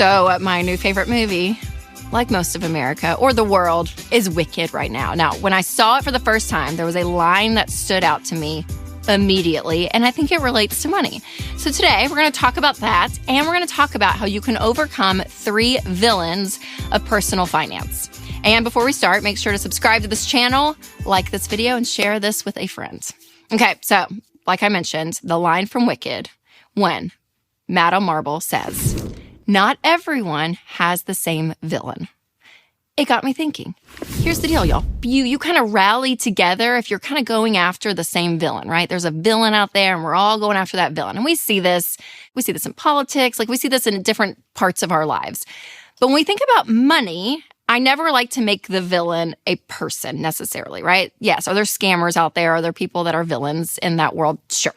So my new favorite movie, like most of America or the world, is Wicked right now. Now, when I saw it for the first time, there was a line that stood out to me immediately, and I think it relates to money. So today, we're going to talk about that, and we're going to talk about how you can overcome 3 villains of personal finance. And before we start, make sure to subscribe to this channel, like this video, and share this with a friend. Okay, so like I mentioned, the line from Wicked, when Madame Marble says, "Not everyone has the same villain." It got me thinking. Here's the deal, y'all. You kind of rally together if you're kind of going after the same villain, right? There's a villain out there and we're all going after that villain. And we see this in politics, like we see this in different parts of our lives. But when we think about money, I never like to make the villain a person necessarily, right? Yes, are there scammers out there? Are there people that are villains in that world? Sure.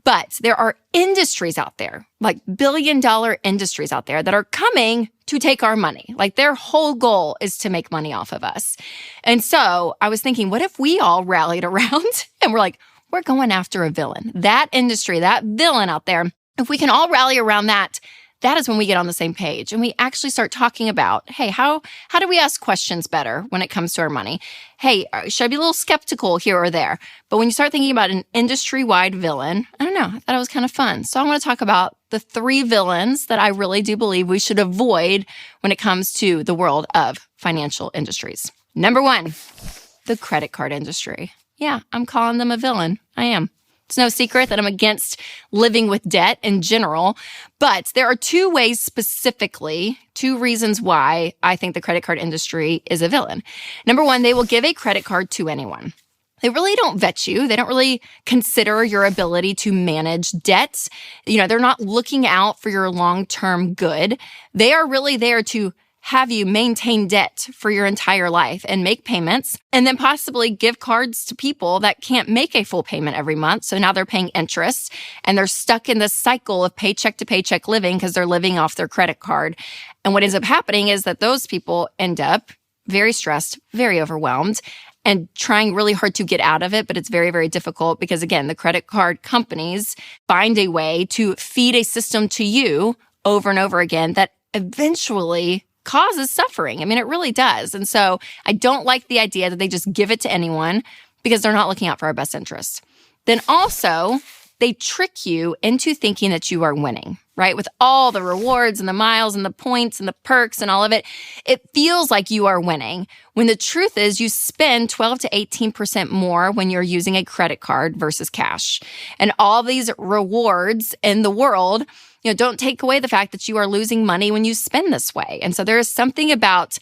But there are industries out there, like billion-dollar industries out there that are coming to take our money. Like their whole goal is to make money off of us. And so I was thinking, what if we all rallied around and we're like, we're going after a villain. That industry, that villain out there, if we can all rally around that, that is when we get on the same page and we actually start talking about, hey, how do we ask questions better when it comes to our money? Hey, should I be a little skeptical here or there? But when you start thinking about an industry-wide villain, I don't know, I thought it was kind of fun. So I want to talk about the 3 villains that I really do believe we should avoid when it comes to the world of financial industries. Number 1, the credit card industry. Yeah, I'm calling them a villain. I am. It's no secret that I'm against living with debt in general, but there are 2 ways specifically, 2 reasons why I think the credit card industry is a villain. Number 1, they will give a credit card to anyone. They really don't vet you. They don't really consider your ability to manage debt. They're not looking out for your long-term good. They are really there to have you maintain debt for your entire life and make payments, and then possibly give cards to people that can't make a full payment every month. So now they're paying interest and they're stuck in this cycle of paycheck to paycheck living because they're living off their credit card. And what ends up happening is that those people end up very stressed, very overwhelmed, and trying really hard to get out of it. But it's very, very difficult because, again, the credit card companies find a way to feed a system to you over and over again that eventually causes suffering. I mean, it really does. And so I don't like the idea that they just give it to anyone because they're not looking out for our best interests. Then also, they trick you into thinking that you are winning, right? With all the rewards and the miles and the points and the perks and all of it, it feels like you are winning. When the truth is you spend 12 to 18% more when you're using a credit card versus cash. And all these rewards in the world, don't take away the fact that you are losing money when you spend this way. And so there is something about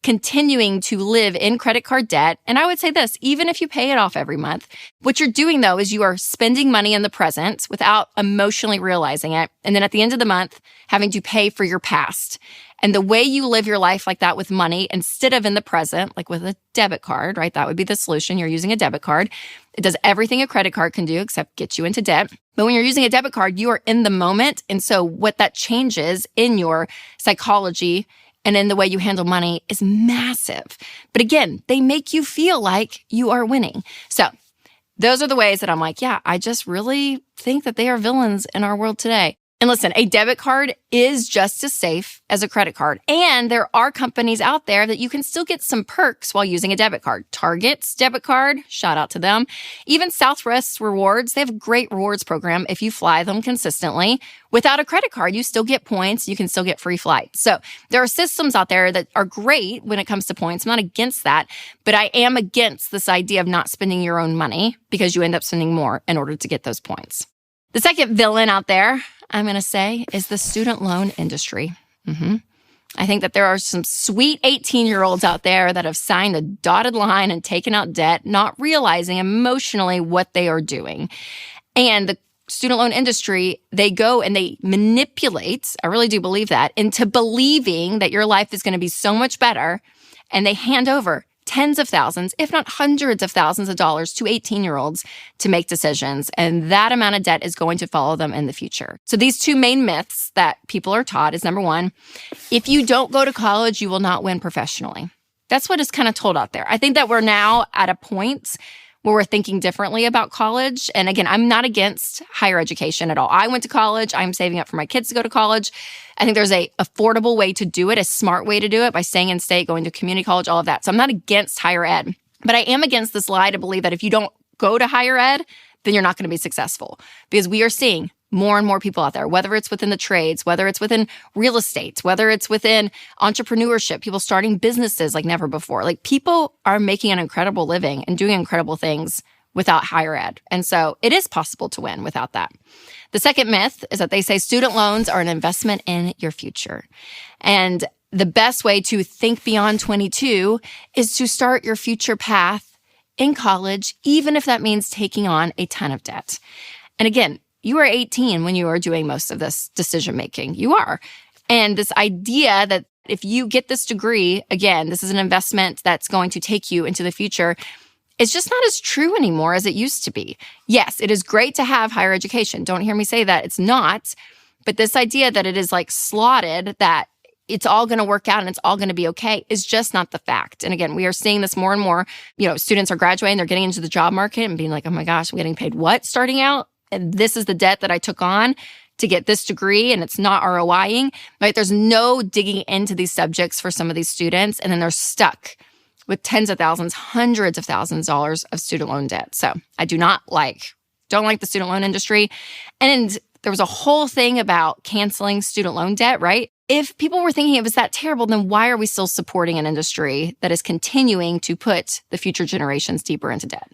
continuing to live in credit card debt. And I would say this, even if you pay it off every month, what you're doing though is you are spending money in the present without emotionally realizing it. And then at the end of the month, having to pay for your past. And the way you live your life like that with money, instead of in the present, like with a debit card, right? That would be the solution. You're using a debit card. It does everything a credit card can do except get you into debt. But when you're using a debit card, you are in the moment. And so what that changes in your psychology and in the way you handle money is massive. But again, they make you feel like you are winning. So those are the ways that I'm like, yeah, I just really think that they are villains in our world today. And listen, a debit card is just as safe as a credit card. And there are companies out there that you can still get some perks while using a debit card. Target's debit card, shout out to them. Even Southwest Rewards, they have a great rewards program if you fly them consistently. Without a credit card, you still get points. You can still get free flights. So there are systems out there that are great when it comes to points. I'm not against that, but I am against this idea of not spending your own money because you end up spending more in order to get those points. The second villain out there, I'm going to say, is the student loan industry. I think that there are some sweet 18-year-olds out there that have signed the dotted line and taken out debt, not realizing emotionally what they are doing. And the student loan industry, they go and they manipulate, I really do believe that, into believing that your life is going to be so much better. And they hand over tens of thousands, if not hundreds of thousands of dollars to 18-year-olds to make decisions. And that amount of debt is going to follow them in the future. So these 2 main myths that people are taught is, number 1, if you don't go to college, you will not win professionally. That's what is kind of told out there. I think that we're now at a point where we're thinking differently about college. And again, I'm not against higher education at all. I went to college. I'm saving up for my kids to go to college. I think there's a affordable way to do it, a smart way to do it by staying in state, going to community college, all of that. So I'm not against higher ed, but I am against this lie to believe that if you don't go to higher ed, then you're not going to be successful, because we are seeing more and more people out there, whether it's within the trades, whether it's within real estate, whether it's within entrepreneurship, people starting businesses like never before. Like, people are making an incredible living and doing incredible things without higher ed. And so it is possible to win without that. The second myth is that they say student loans are an investment in your future. And the best way to think beyond 22 is to start your future path in college, even if that means taking on a ton of debt. And again, you are 18 when you are doing most of this decision making. You are. And this idea that if you get this degree, again, this is an investment that's going to take you into the future, is just not as true anymore as it used to be. Yes, it is great to have higher education. Don't hear me say that it's not. But this idea that it is like slotted, that it's all going to work out and it's all going to be okay, is just not the fact. And again, we are seeing this more and more. Students are graduating, they're getting into the job market and being like, oh my gosh, I'm getting paid what starting out? And this is the debt that I took on to get this degree, and it's not ROIing, right? There's no digging into these subjects for some of these students, and then they're stuck with tens of thousands, hundreds of thousands of dollars of student loan debt. So I don't like the student loan industry. And there was a whole thing about canceling student loan debt, right? If people were thinking it was that terrible, then why are we still supporting an industry that is continuing to put the future generations deeper into debt?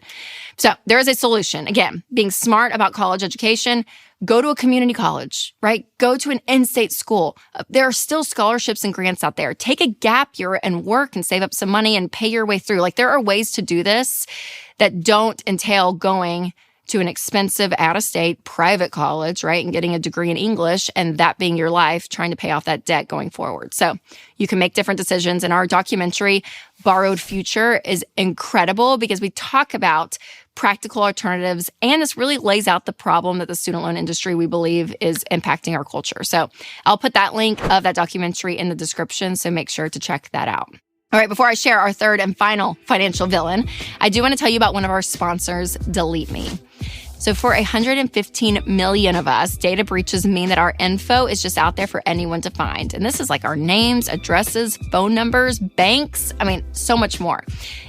So there is a solution. Again, being smart about college education, go to a community college, right? Go to an in-state school. There are still scholarships and grants out there. Take a gap year and work and save up some money and pay your way through. Like, there are ways to do this that don't entail going to an expensive out-of-state private college, right, and getting a degree in English, and that being your life, trying to pay off that debt going forward. So you can make different decisions. And our documentary, Borrowed Future, is incredible because we talk about practical alternatives, and this really lays out the problem that the student loan industry, we believe, is impacting our culture. So I'll put that link of that documentary in the description, so make sure to check that out. All right, before I share our third and final financial villain, I do want to tell you about one of our sponsors, Delete Me. So for 115 million of us, data breaches mean that our info is just out there for anyone to find. And this is like our names, addresses, phone numbers, banks, so much more.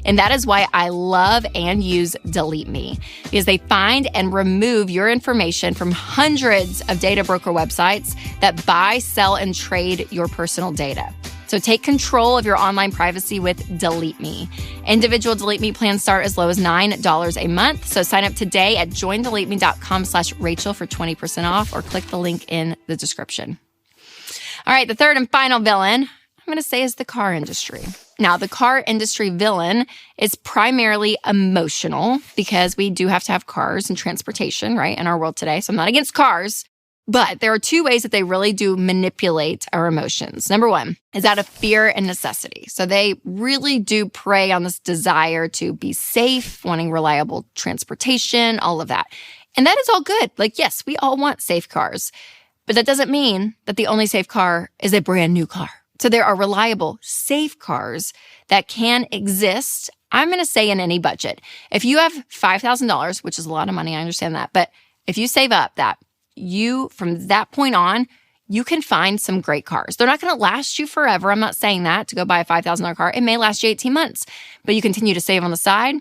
And that is why I love and use Delete Me, because they find and remove your information from hundreds of data broker websites that buy, sell, and trade your personal data. So take control of your online privacy with Delete Me. Individual Delete Me plans start as low as $9 a month. So sign up today at joindeleteme.com/Rachel for 20% off, or click the link in the description. All right, the third and final villain, I'm going to say, is the car industry. Now, the car industry villain is primarily emotional, because we do have to have cars and transportation, right, in our world today. So I'm not against cars. But there are two ways that they really do manipulate our emotions. Number one is out of fear and necessity. So they really do prey on this desire to be safe, wanting reliable transportation, all of that. And that is all good. Like, yes, we all want safe cars. But that doesn't mean that the only safe car is a brand new car. So there are reliable, safe cars that can exist, I'm going to say, in any budget. If you have $5,000, which is a lot of money, I understand that. But if you save up that, from that point on, you can find some great cars. They're not going to last you forever. I'm not saying that to go buy a $5,000 car. It may last you 18 months, but you continue to save on the side,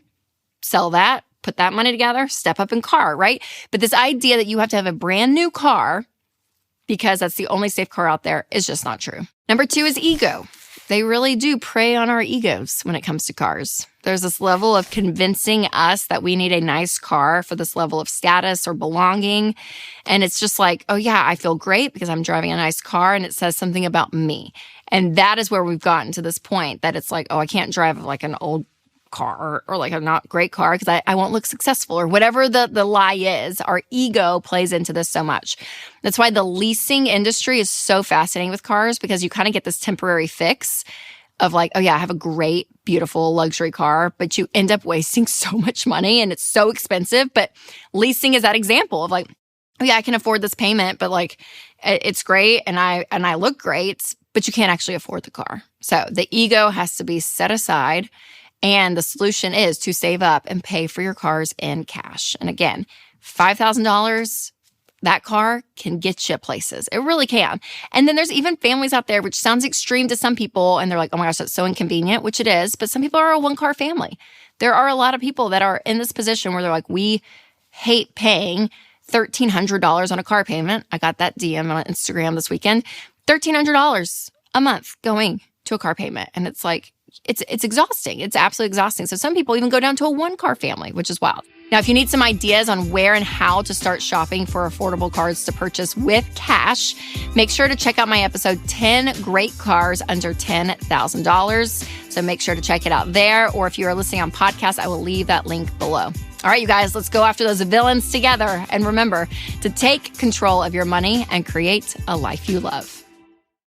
sell that, put that money together, step up in car, right? But this idea that you have to have a brand new car because that's the only safe car out there is just not true. Number two is ego. They really do prey on our egos when it comes to cars. There's this level of convincing us that we need a nice car for this level of status or belonging. And it's just like, oh yeah, I feel great because I'm driving a nice car and it says something about me. And that is where we've gotten to this point that it's like, oh, I can't drive like an old car or like a not great car because I won't look successful, or whatever the lie is. Our ego plays into this so much. That's why the leasing industry is so fascinating with cars, because you kind of get this temporary fix of like, oh yeah, I have a great, beautiful luxury car, but you end up wasting so much money and it's so expensive. But leasing is that example of like, oh yeah, I can afford this payment, but like it's great and I look great, but you can't actually afford the car. So the ego has to be set aside. And the solution is to save up and pay for your cars in cash. And again, $5,000, that car can get you places. It really can. And then there's even families out there, which sounds extreme to some people, and they're like, oh my gosh, that's so inconvenient, which it is. But some people are a one-car family. There are a lot of people that are in this position where they're like, we hate paying $1,300 on a car payment. I got that DM on Instagram this weekend. $1,300 a month going to a car payment. And it's like, it's exhausting. It's absolutely exhausting. So some people even go down to a one-car family, which is wild. Now, if you need some ideas on where and how to start shopping for affordable cars to purchase with cash, make sure to check out my episode, 10 Great Cars Under $10,000. So make sure to check it out there. Or if you are listening on podcast, I will leave that link below. All right, you guys, let's go after those villains together. And remember to take control of your money and create a life you love.